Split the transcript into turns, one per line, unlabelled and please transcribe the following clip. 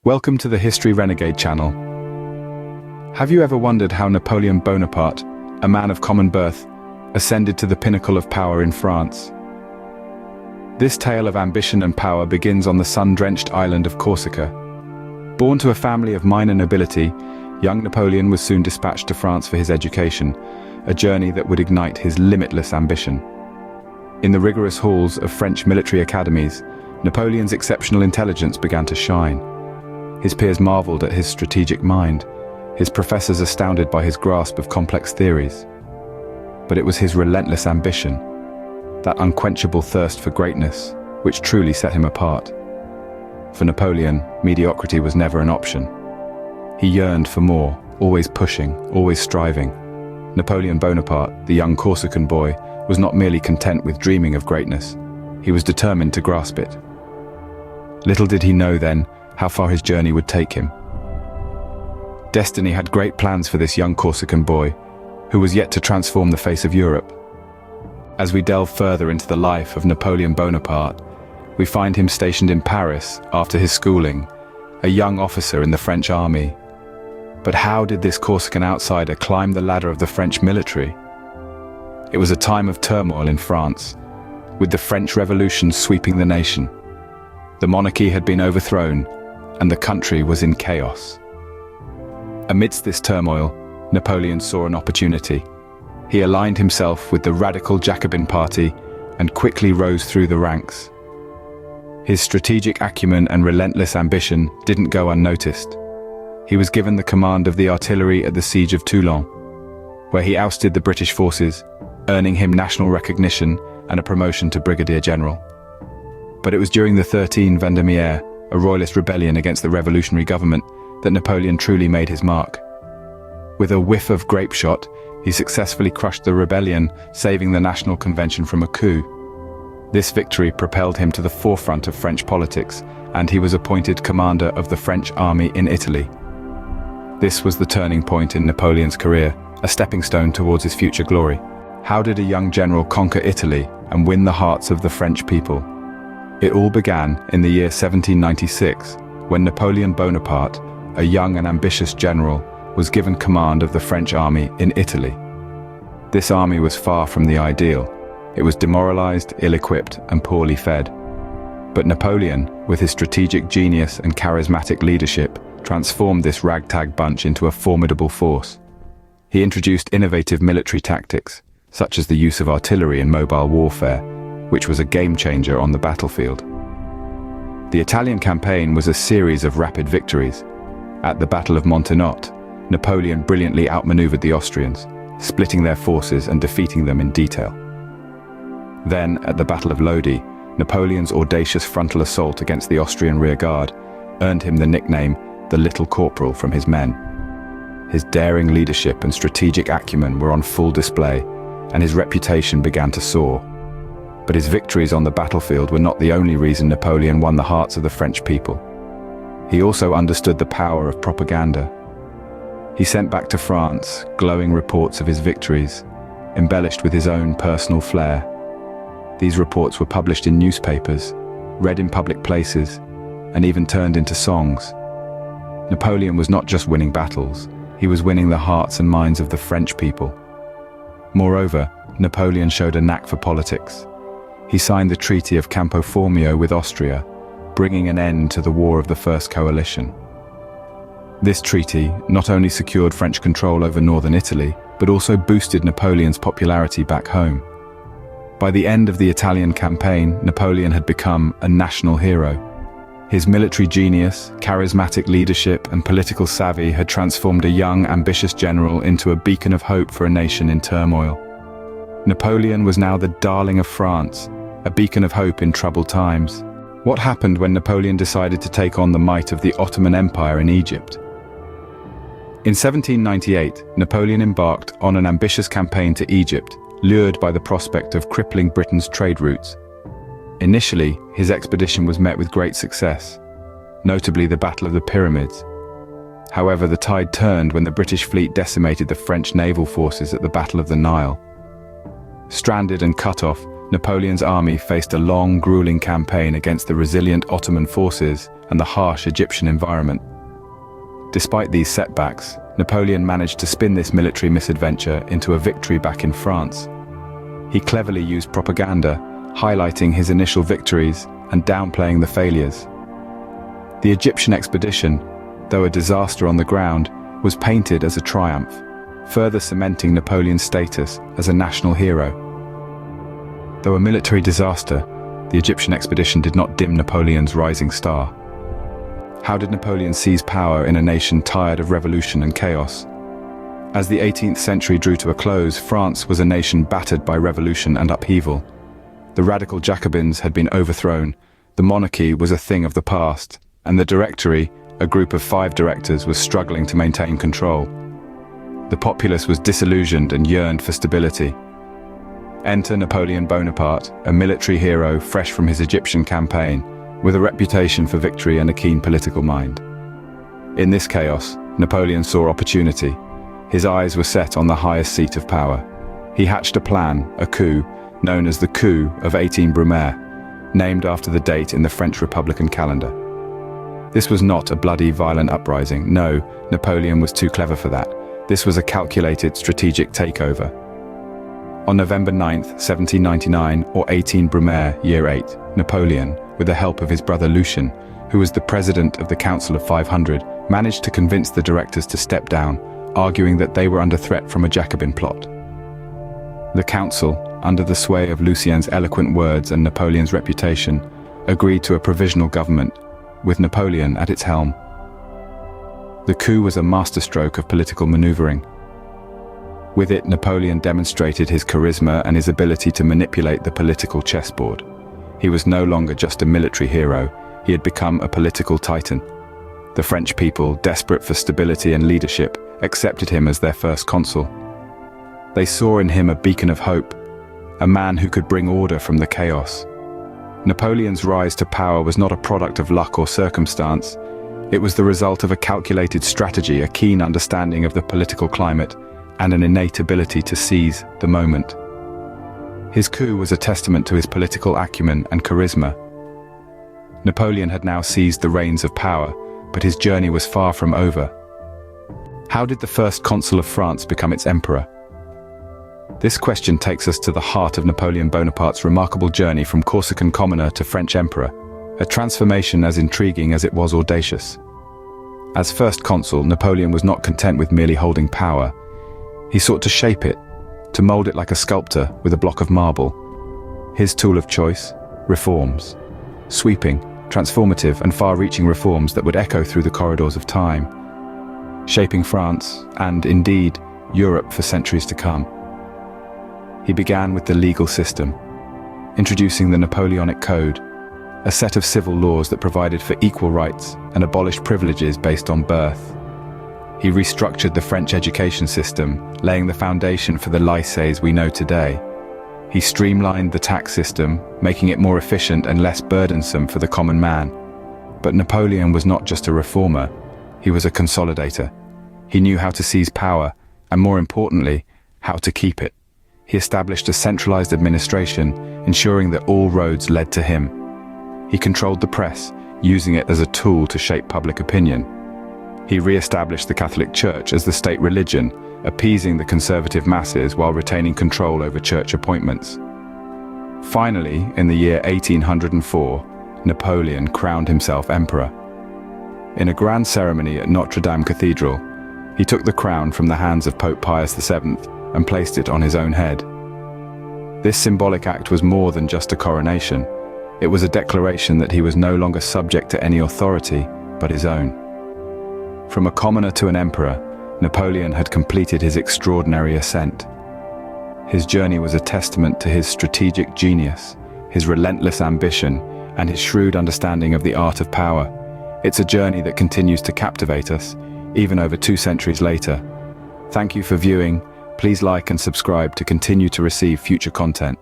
Welcome to the History Renegade channel. Have you ever wondered how Napoleon Bonaparte, a man of common birth, ascended to the pinnacle of power in France? This tale of ambition and power begins on the sun-drenched island of Corsica. Born to a family of minor nobility, young Napoleon was soon dispatched to France for his education, a journey that would ignite his limitless ambition. In the rigorous halls of French military academies, Napoleon's exceptional intelligence began to shine. His peers marveled at his strategic mind, his professors astounded by his grasp of complex theories. But it was his relentless ambition, that unquenchable thirst for greatness, which truly set him apart. For Napoleon, mediocrity was never an option. He yearned for more, always pushing, always striving. Napoleon Bonaparte, the young Corsican boy, was not merely content with dreaming of greatness. He was determined to grasp it. Little did he know then how far his journey would take him. Destiny had great plans for this young Corsican boy, who was yet to transform the face of Europe. As we delve further into the life of Napoleon Bonaparte, we find him stationed in Paris after his schooling, a young officer in the French army. But how did this Corsican outsider climb the ladder of the French military? It was a time of turmoil in France, with the French Revolution sweeping the nation. The monarchy had been overthrown, and the country was in chaos. Amidst this turmoil, Napoleon saw an opportunity. He aligned himself with the radical Jacobin party and quickly rose through the ranks. His strategic acumen and relentless ambition didn't go unnoticed. He was given the command of the artillery at the siege of Toulon, where he ousted the British forces, earning him national recognition and a promotion to brigadier general. But it was during the 13 Vendémiaire, a royalist rebellion against the revolutionary government, that Napoleon truly made his mark. With a whiff of grape shot, he successfully crushed the rebellion, saving the National Convention from a coup. This victory propelled him to the forefront of French politics, and he was appointed commander of the French army in Italy. This was the turning point in Napoleon's career, a stepping stone towards his future glory. How did a young general conquer Italy and win the hearts of the French people? It all began in the year 1796, when Napoleon Bonaparte, a young and ambitious general, was given command of the French army in Italy. This army was far from the ideal. It was demoralized, ill-equipped, and poorly fed. But Napoleon, with his strategic genius and charismatic leadership, transformed this ragtag bunch into a formidable force. He introduced innovative military tactics, such as the use of artillery in mobile warfare, which was a game-changer on the battlefield. The Italian campaign was a series of rapid victories. At the Battle of Montenotte, Napoleon brilliantly outmaneuvered the Austrians, splitting their forces and defeating them in detail. Then, at the Battle of Lodi, Napoleon's audacious frontal assault against the Austrian rearguard earned him the nickname the Little Corporal from his men. His daring leadership and strategic acumen were on full display, and his reputation began to soar. But his victories on the battlefield were not the only reason Napoleon won the hearts of the French people. He also understood the power of propaganda. He sent back to France glowing reports of his victories, embellished with his own personal flair. These reports were published in newspapers, read in public places, and even turned into songs. Napoleon was not just winning battles, he was winning the hearts and minds of the French people. Moreover, Napoleon showed a knack for politics. He signed the Treaty of Campo Formio with Austria, bringing an end to the War of the First Coalition. This treaty not only secured French control over northern Italy, but also boosted Napoleon's popularity back home. By the end of the Italian campaign, Napoleon had become a national hero. His military genius, charismatic leadership, and political savvy had transformed a young, ambitious general into a beacon of hope for a nation in turmoil. Napoleon was now the darling of France, a beacon of hope in troubled times. What happened when Napoleon decided to take on the might of the Ottoman Empire in Egypt? In 1798, Napoleon embarked on an ambitious campaign to Egypt, lured by the prospect of crippling Britain's trade routes. Initially, his expedition was met with great success, notably the Battle of the Pyramids. However, the tide turned when the British fleet decimated the French naval forces at the Battle of the Nile. Stranded and cut off, Napoleon's army faced a long, grueling campaign against the resilient Ottoman forces and the harsh Egyptian environment. Despite these setbacks, Napoleon managed to spin this military misadventure into a victory back in France. He cleverly used propaganda, highlighting his initial victories and downplaying the failures. The Egyptian expedition, though a disaster on the ground, was painted as a triumph, further cementing Napoleon's status as a national hero. Though a military disaster, the Egyptian expedition did not dim Napoleon's rising star. How did Napoleon seize power in a nation tired of revolution and chaos? As the 18th century drew to a close, France was a nation battered by revolution and upheaval. The radical Jacobins had been overthrown, the monarchy was a thing of the past, and the Directory, a group of 5 directors, was struggling to maintain control. The populace was disillusioned and yearned for stability. Enter Napoleon Bonaparte, a military hero fresh from his Egyptian campaign, with a reputation for victory and a keen political mind. In this chaos, Napoleon saw opportunity. His eyes were set on the highest seat of power. He hatched a plan, a coup, known as the Coup of 18 Brumaire, named after the date in the French Republican calendar. This was not a bloody, violent uprising. No, Napoleon was too clever for that. This was a calculated, strategic takeover. On November 9th, 1799, or 18 Brumaire, year 8, Napoleon, with the help of his brother Lucien, who was the president of the Council of 500, managed to convince the directors to step down, arguing that they were under threat from a Jacobin plot. The council, under the sway of Lucien's eloquent words and Napoleon's reputation, agreed to a provisional government, with Napoleon at its helm. The coup was a masterstroke of political maneuvering. With it, Napoleon demonstrated his charisma and his ability to manipulate the political chessboard. He was no longer just a military hero, he had become a political titan. The French people, desperate for stability and leadership, accepted him as their first consul. They saw in him a beacon of hope, a man who could bring order from the chaos. Napoleon's rise to power was not a product of luck or circumstance. It was the result of a calculated strategy, a keen understanding of the political climate, and an innate ability to seize the moment. His coup was a testament to his political acumen and charisma. Napoleon had now seized the reins of power, but his journey was far from over. How did the first consul of France become its emperor? This question takes us to the heart of Napoleon Bonaparte's remarkable journey from Corsican commoner to French emperor, a transformation as intriguing as it was audacious. As first consul, Napoleon was not content with merely holding power. He sought to shape it, to mold it like a sculptor with a block of marble. His tool of choice? Reforms. Sweeping, transformative and far-reaching reforms that would echo through the corridors of time, shaping France, and indeed, Europe for centuries to come. He began with the legal system, introducing the Napoleonic Code, a set of civil laws that provided for equal rights and abolished privileges based on birth. He restructured the French education system, laying the foundation for the lycées we know today. He streamlined the tax system, making it more efficient and less burdensome for the common man. But Napoleon was not just a reformer, he was a consolidator. He knew how to seize power, and more importantly, how to keep it. He established a centralized administration, ensuring that all roads led to him. He controlled the press, using it as a tool to shape public opinion. He re-established the Catholic Church as the state religion, appeasing the conservative masses while retaining control over church appointments. Finally, in the year 1804, Napoleon crowned himself emperor. In a grand ceremony at Notre Dame Cathedral, he took the crown from the hands of Pope Pius VII and placed it on his own head. This symbolic act was more than just a coronation. It was a declaration that he was no longer subject to any authority but his own. From a commoner to an emperor, Napoleon had completed his extraordinary ascent. His journey was a testament to his strategic genius, his relentless ambition, and his shrewd understanding of the art of power. It's a journey that continues to captivate us, even over 2 centuries later. Thank you for viewing. Please like and subscribe to continue to receive future content.